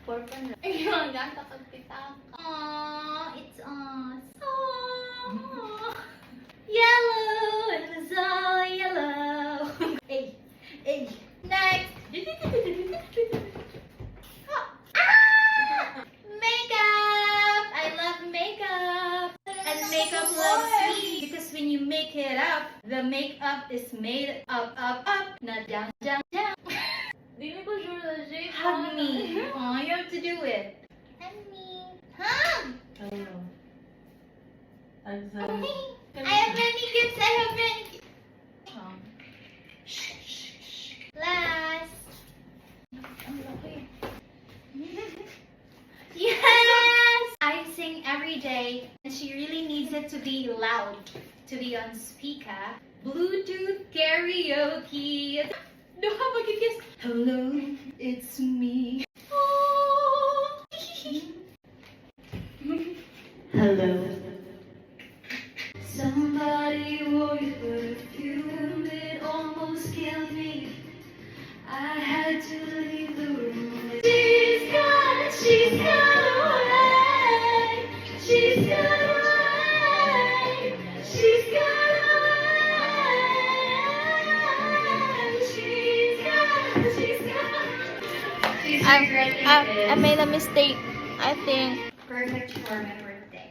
For fun. Ayun, ganta pagpitaka. Aww, it's us. Aww. Yellow, it's all yellow. Hey, hey. Next. Ah! Makeup! I love makeup. And makeup loves me. Because when you make it up, the makeup is made up, not down, down, down. Hug me. Oh, you have to do it. Hug me. Hug! Hello. I have many gifts. I have many gifts. Last. Yes! I sing every day, and she really needs it to be loud, to be on speaker. Bluetooth karaoke. No, how about you kiss? Hello, it's me. Oh. Hello. Somebody wore your perfume, it almost killed me. I had to leave the room. She's got away. She's got away. She's got away. She's got. I made a mistake, I think. Perfect for my birthday.